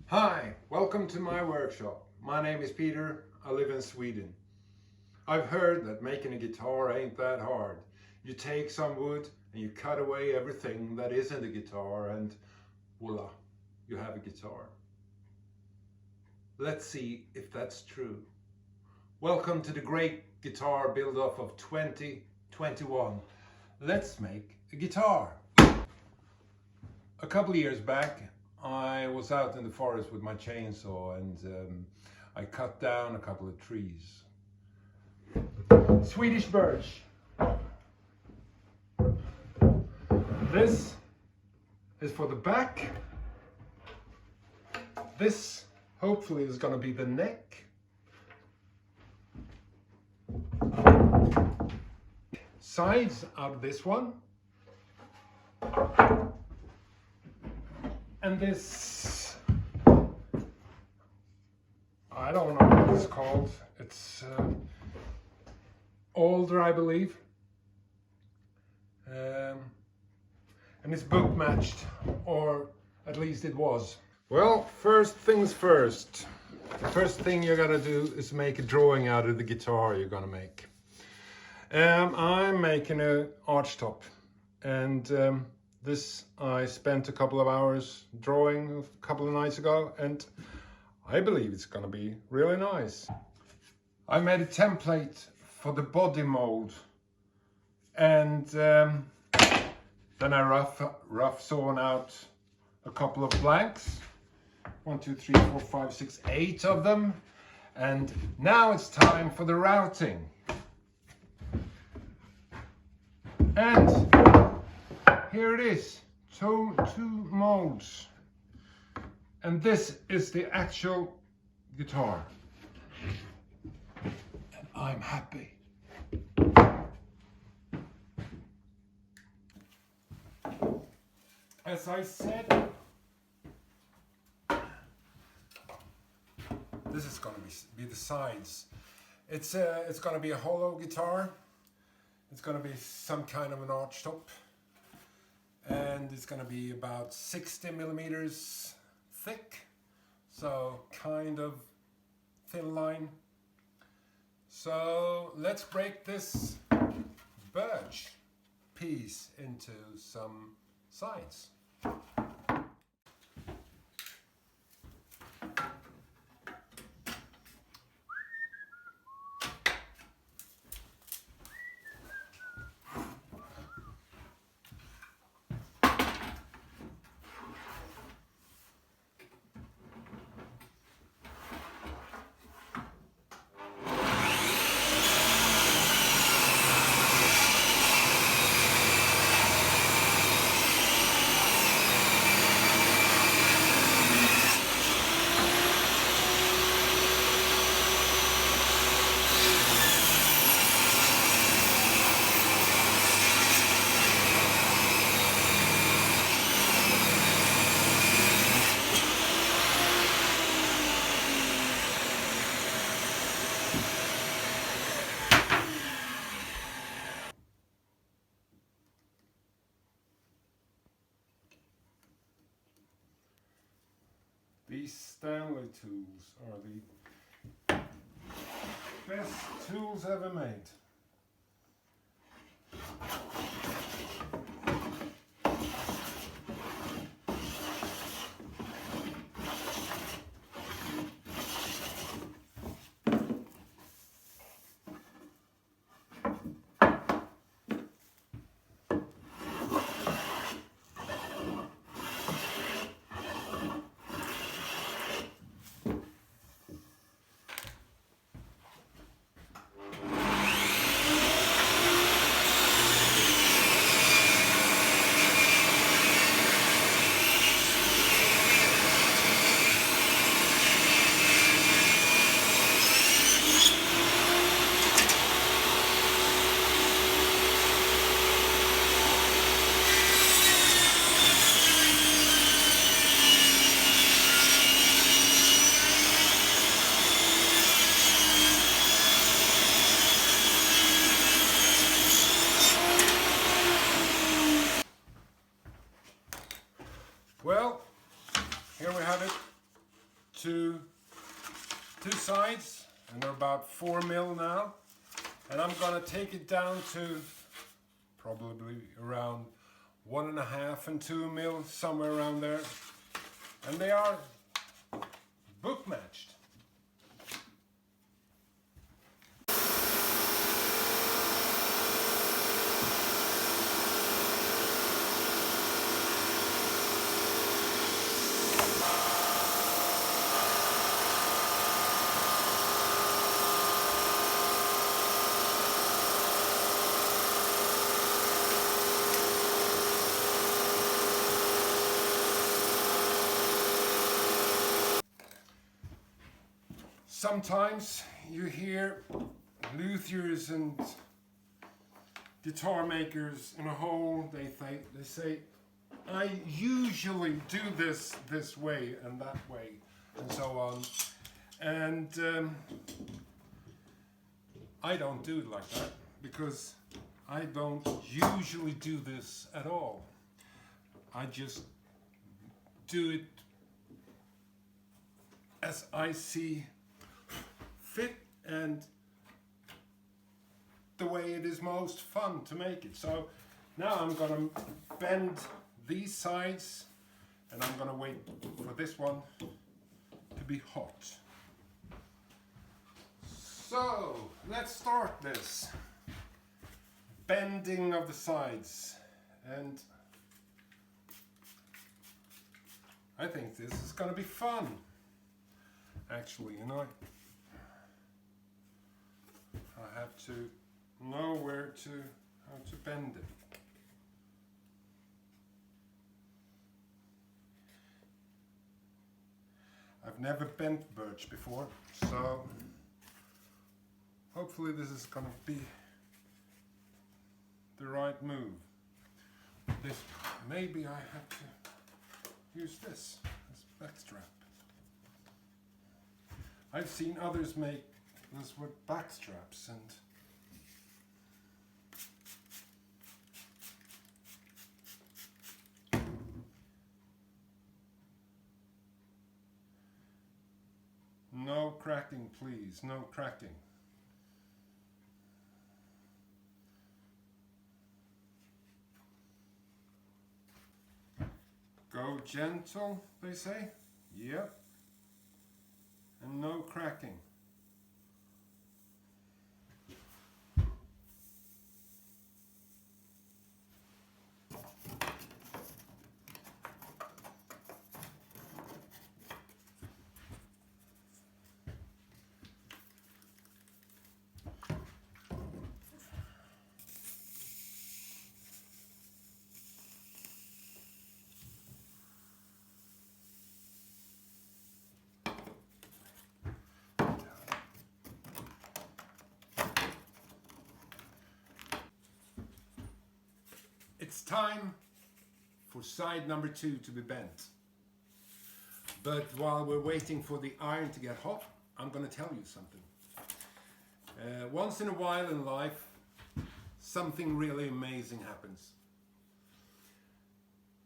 Hi, welcome to my workshop. My name is Peter, I live in Sweden. I've heard that making a guitar ain't that hard. You take some wood and you cut away everything that isn't a guitar and voila, you have a guitar. Let's see if that's true. Welcome to the great guitar build-up of 2021. Let's make a guitar. A couple of years back, I was out in the forest with my chainsaw and I cut down a couple of trees. Swedish birch. This is for the back. This hopefully is going to be the neck. Sides out of this one. And this, I don't know what it's called. It's older, I believe. And it's book matched, or at least it was. Well, first things first. The first thing you're gonna do is make a drawing out of the guitar you're gonna make. I'm making an Archtop, and this I spent a couple of hours drawing a couple of nights ago, and I believe it's gonna be really nice. I made a template for the body mold, and then I rough sawn out a couple of blanks. 1, 2, 3, 4, 5, 6, 8 of them. And now it's time for the routing. And here it is, two molds. And this is the actual guitar. And I'm happy. As I said, this is going to be the sides. It's going to be a hollow guitar. It's going to be some kind of an Archtop. And it's going to be about 60 millimeters thick. So kind of thin line. So let's break this birch piece into some sides. These Stanley tools are the best tools ever made. Well, here we have it. two sides, and they're about 4 mil now. And I'm gonna take it down to probably around 1.5 and 2 mil, somewhere around there. And they are book matched. Sometimes you hear luthiers and guitar makers in a hole, they say, I usually do this way and that way and so on. And I don't do it like that, because I don't usually do this at all. I just do it as I see fit and the way it is most fun to make it. So now I'm gonna bend these sides, and I'm gonna wait for this one to be hot. So let's start this bending of the sides, and I think this is gonna be fun. Actually, you know, I have to know how to bend it. I've never bent birch before, so hopefully this is gonna be the right move. This, maybe I have to use this backstrap. I've seen others make this with backstraps, and no cracking, please, no cracking. Go gentle, they say. Yep. And no cracking. It's time for side number 2 to be bent. But while we're waiting for the iron to get hot, I'm going to tell you something. Once in a while in life, something really amazing happens.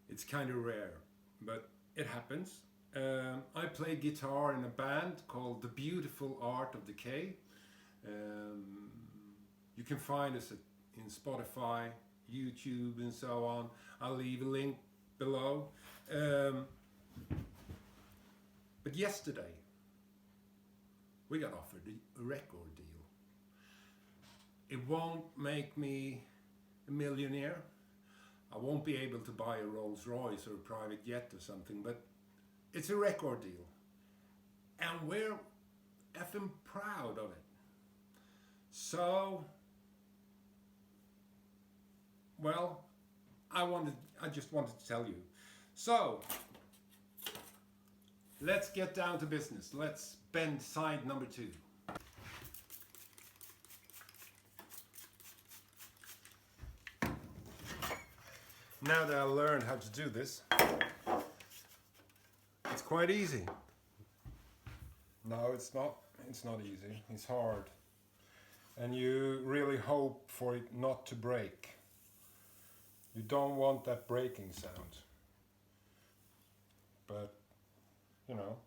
It's kind of rare, but it happens. I play guitar in a band called The Beautiful Art of Decay. You can find us in Spotify, YouTube and so on. I'll leave a link below. But yesterday we got offered a record deal. It won't make me a millionaire. I won't be able to buy a Rolls Royce or a private jet or something, but it's a record deal. And we're effing proud of it. So, well, I just wanted to tell you. So, let's get down to business. Let's bend side number 2. Now that I learned how to do this, it's quite easy. No, it's not. It's not easy. It's hard. And you really hope for it not to break. You don't want that breaking sound. But, you know,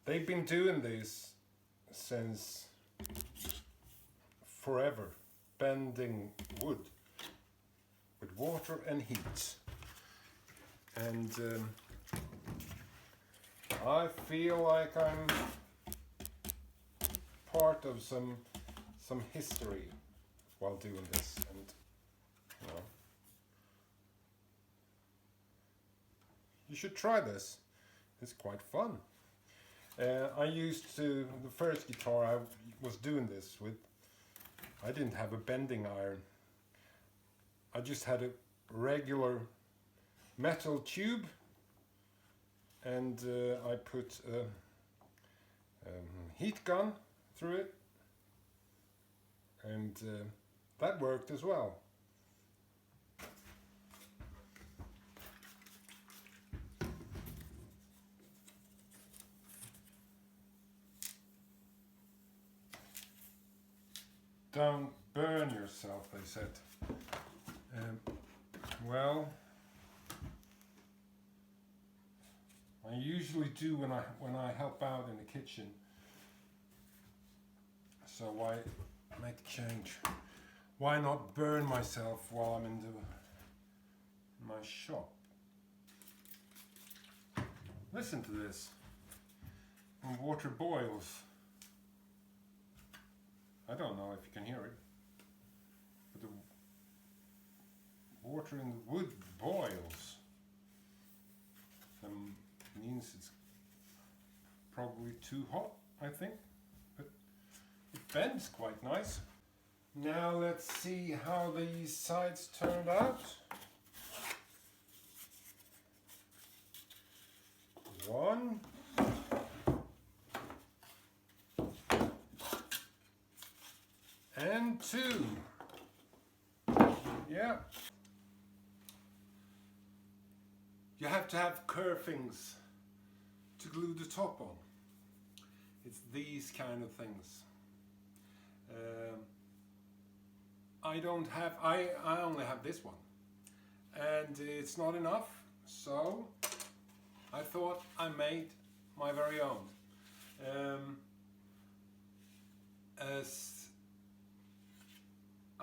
They've been doing this since forever, bending wood with water and heat. And I feel like I'm part of some history while doing this, and you know, you should try this. It's quite fun. I used to, the first guitar I was doing this with, I didn't have a bending iron. I just had a regular metal tube, and I put a heat gun through it, and that worked as well. Don't burn yourself, they said. Well, I usually do when I help out in the kitchen. So why make a change? Why not burn myself while I'm in my shop? Listen to this. When water boils. I don't know if you can hear it, but the water in the wood boils. That means it's probably too hot, I think, but it bends quite nice. Now let's see how these sides turned out. One. And two. Yeah. You have to have curvings to glue the top on. It's these kind of things. I only have this one, and it's not enough, so I thought I made my very own.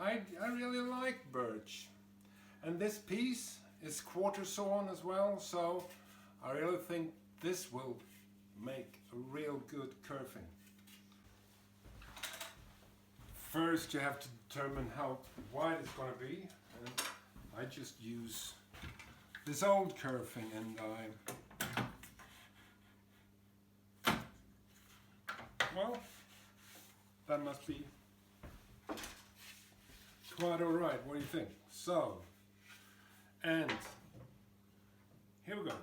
I really like birch, and this piece is quarter sawn as well, so I really think this will make a real good curving. First you have to determine how wide it's going to be, and I just use this old curving, and well, that must be quite alright. What do you think? So, and here we go.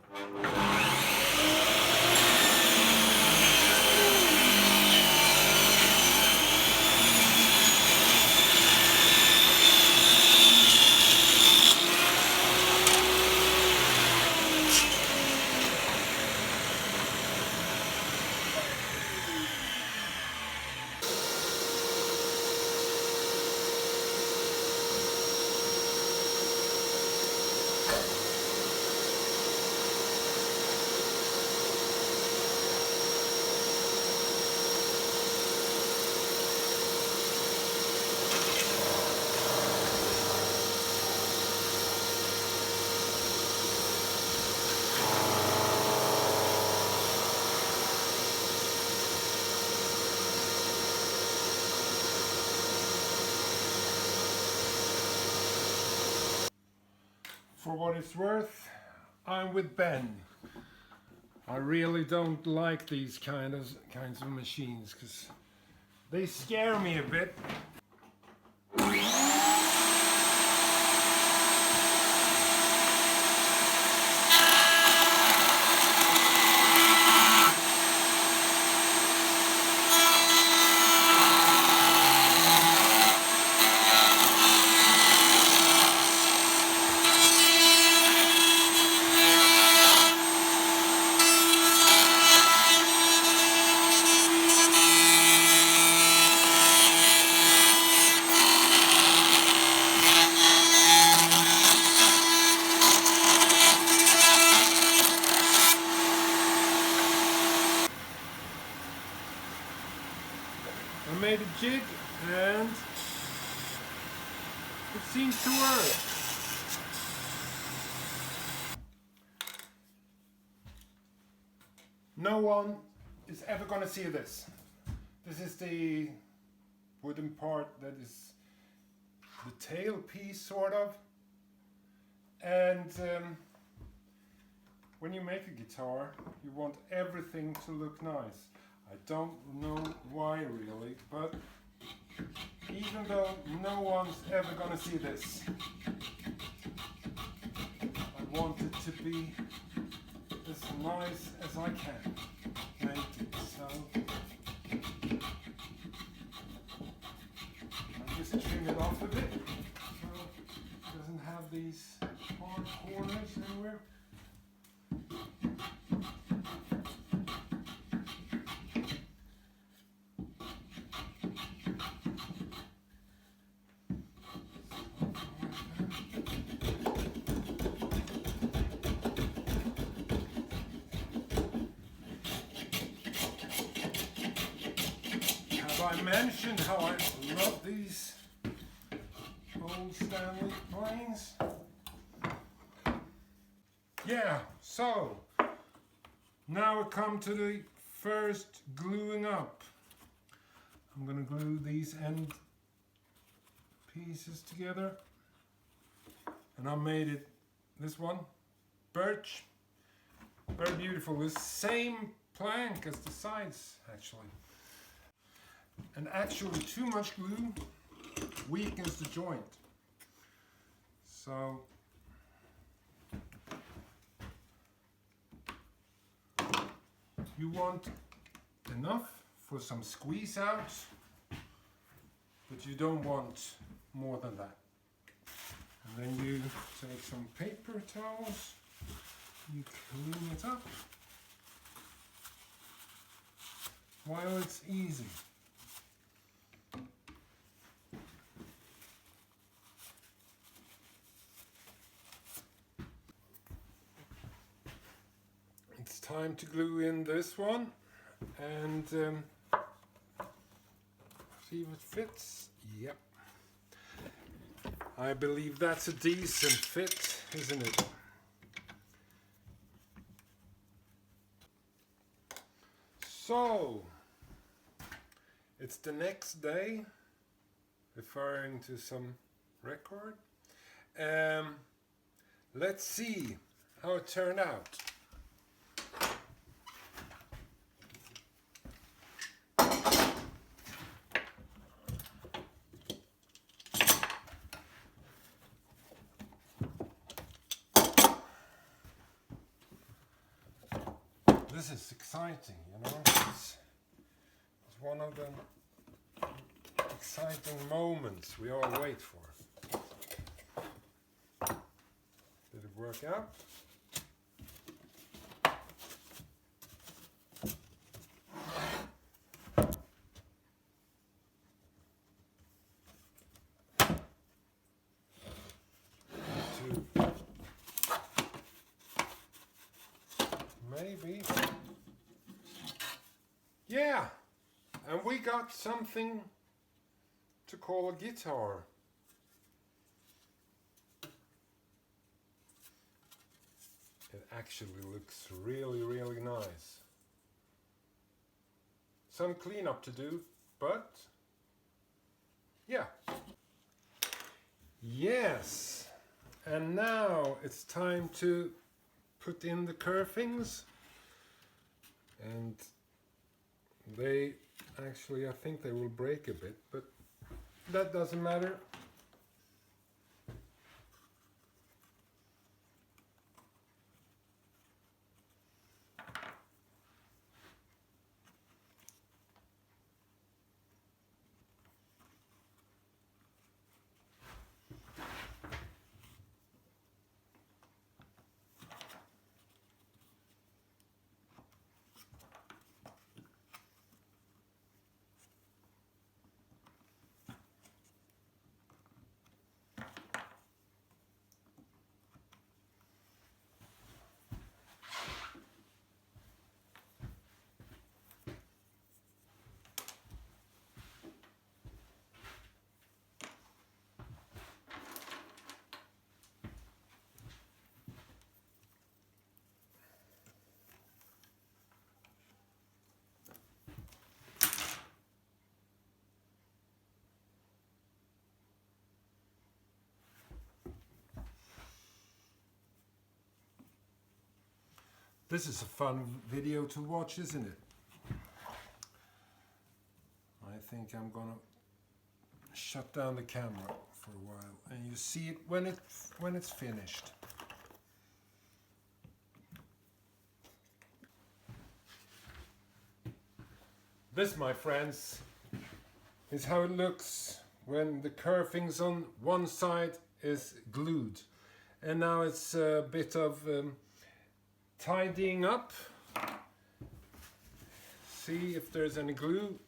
For what it's worth, I'm with Ben. I really don't like these kinds of machines because they scare me a bit. jig and it seems to work. No one is ever going to see this. This is the wooden part that is the tail piece, sort of. And when you make a guitar, you want everything to look nice. I don't know why really, but even though no one's ever going to see this, I want it to be as nice as I can make it. So I just trim it off a bit so it doesn't have these hard corners anywhere. I mentioned how I love these old Stanley planes. Yeah, so now we come to the first gluing up. I'm going to glue these end pieces together, and I made it, this one, birch, very beautiful, the same plank as the sides actually. And actually too much glue weakens the joint. So you want enough for some squeeze out, but you don't want more than that. And then you take some paper towels, you clean it up while it's easy. It's time to glue in this one and see if it fits. Yep. I believe that's a decent fit, isn't it? So, it's the next day, referring to some record. Let's see how it turned out. This is exciting, you know. It's one of the exciting moments we all wait for. Did it work out? Maybe. Yeah, and we got something to call a guitar. It actually looks really, really nice. Some cleanup to do, but yeah. Yes, and now it's time to put in the curvings, and they actually, I think they will break a bit, but that doesn't matter. This is a fun video to watch, isn't it? I think I'm gonna shut down the camera for a while and you see it when it's finished. This, my friends, is how it looks when the curvings on one side is glued. And now it's a bit of tidying up. See if there's any glue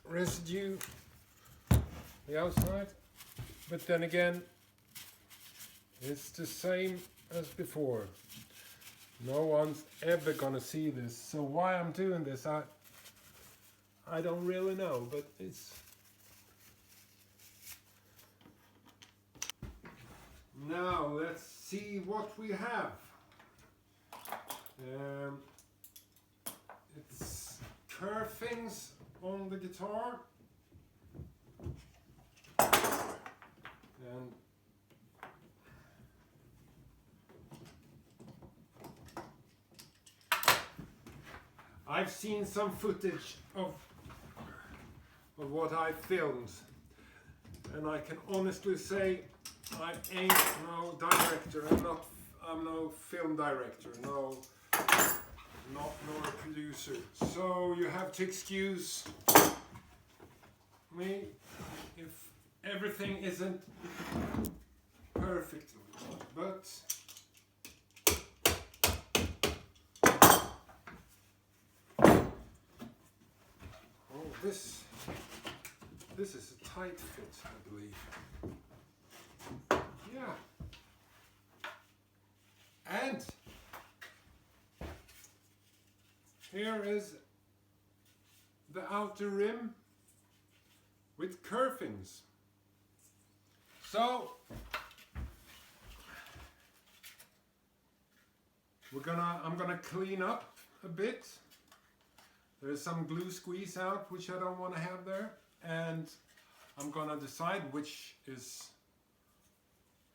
residue on the outside. But then again, it's the same as before. No one's ever gonna see this. So why I'm doing this, I don't really know, but it's... Now let's see what we have. It's curvings on the guitar. And I've seen some footage of what I filmed, and I can honestly say I ain't no director. I'm no film director, nor a producer. So you have to excuse me if everything isn't perfect, but this is a tight fit, I believe. Yeah. And here is the outer rim with curvings. So I'm gonna clean up a bit. There's some glue squeeze out which I don't want to have there, and I'm gonna decide which is,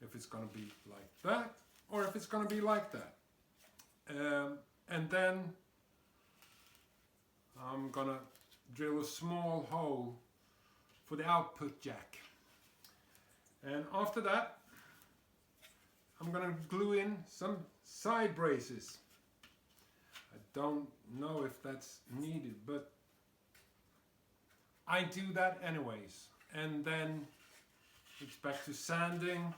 if it's gonna be like that or if it's gonna be like that. And then I'm gonna drill a small hole for the output jack. And after that, I'm gonna glue in some side braces. I don't know if that's needed, but I do that anyways. And then it's back to sanding,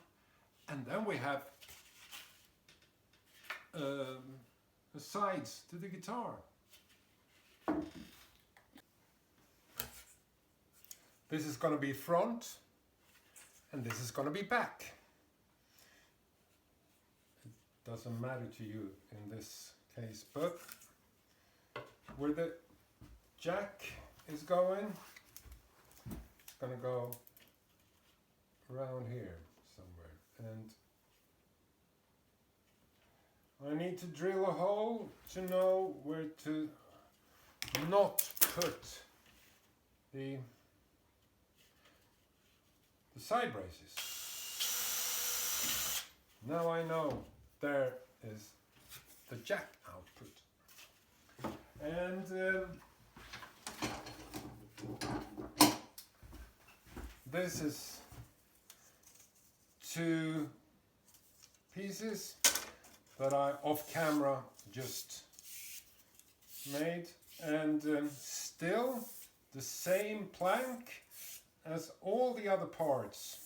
and then we have the sides to the guitar. This is going to be front, and this is going to be back. It doesn't matter to you in this case, but where the jack is going, it's going to go around here somewhere, and I need to drill a hole to know where to not put the side braces. Now I know there is the jack output, and this is 2 pieces that I off camera just made, and still the same plank as all the other parts.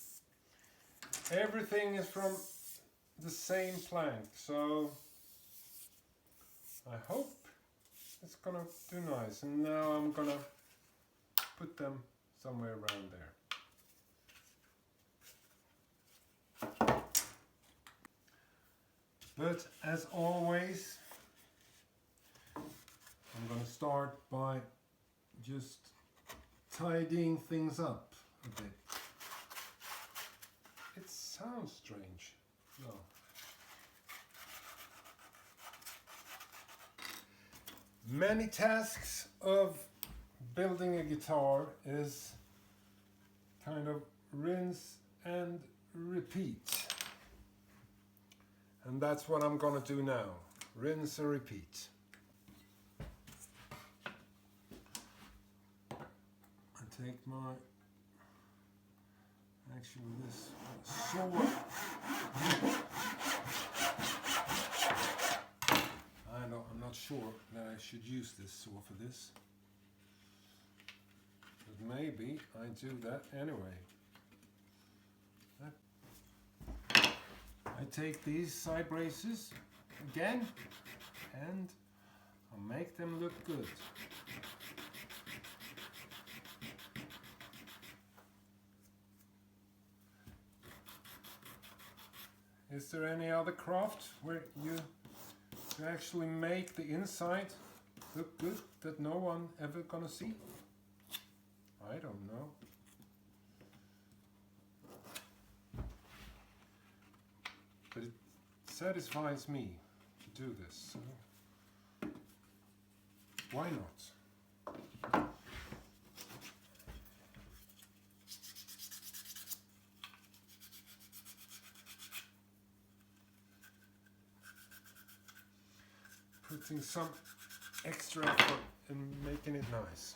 Everything is from the same plank, so I hope it's gonna do nice. And now I'm gonna put them somewhere around there. But as always, I'm gonna start by just tidying things up a bit. It sounds strange. No. Many tasks of building a guitar is kind of rinse and repeat. And that's what I'm gonna do now. rinse and repeat. I take my, actually this saw. I'm not sure that I should use this saw for this, but maybe I do that anyway. I take these side braces again and I'll make them look good. Is there any other craft where you actually make the inside look good that no one ever gonna see? I don't know. But it satisfies me to do this, so why not? Putting some extra effort in making it nice.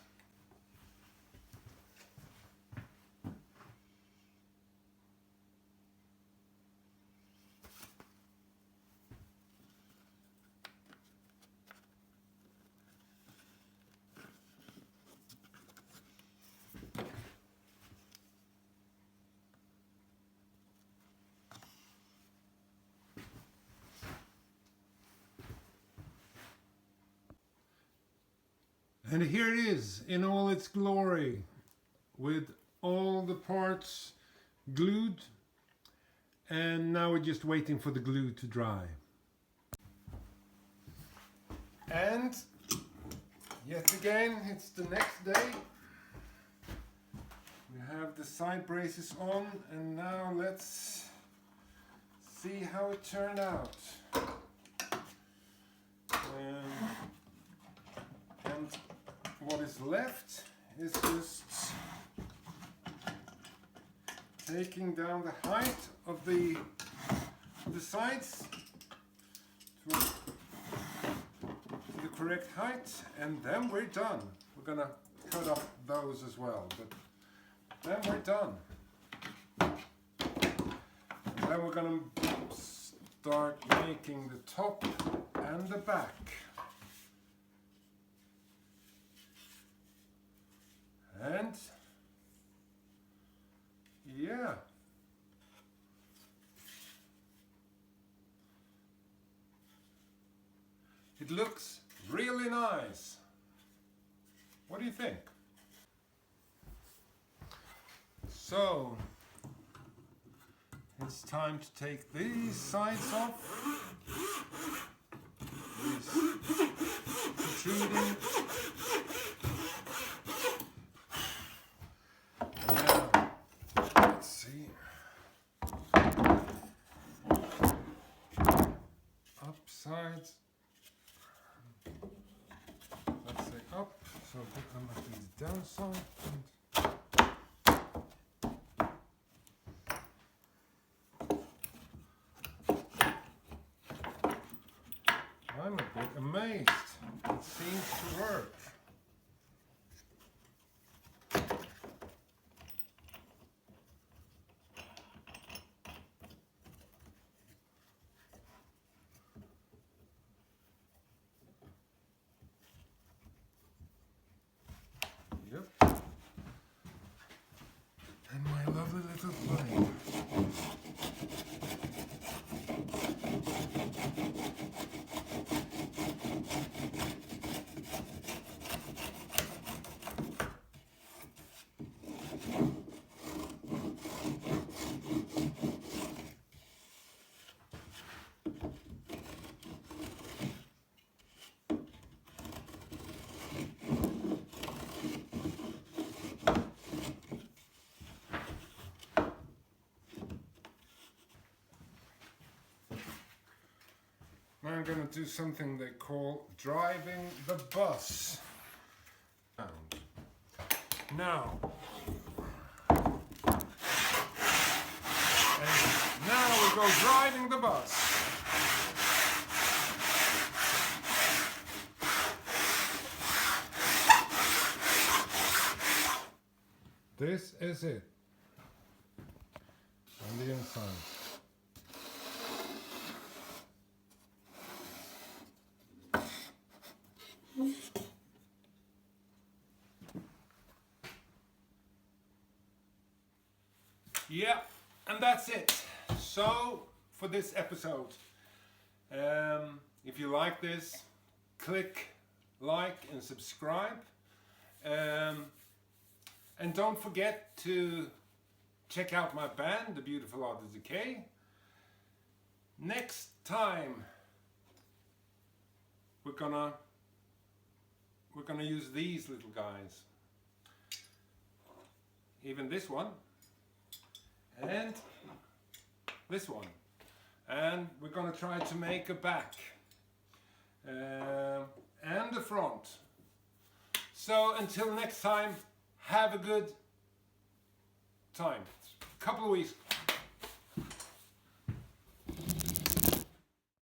And here it is in all its glory, with all the parts glued, and now we're just waiting for the glue to dry. And yet again, it's the next day. We have the side braces on, and now let's see how it turned out. And what is left is just taking down the height of the sides to the correct height, and then we're done. We're gonna cut up those as well, but then we're done. And then we're gonna start making the top and the back. And yeah, it looks really nice. What do you think? So it's time to take these sides off. These protruding. Sides, let's say up, so put them at these down side. I'm a bit amazed. It seems to work. Yep. And my lovely little plane. Now I'm going to do something they call driving the bus. Now, we go driving the bus. This is it. On the inside. Yeah, and that's it. So, for this episode, if you like this, click like and subscribe. And don't forget to check out my band, The Beautiful Art of Decay. Next time, we're gonna use these little guys. Even this one. And this one. And we're going to try to make a back and a front. So until next time, have a good time. Couple of weeks.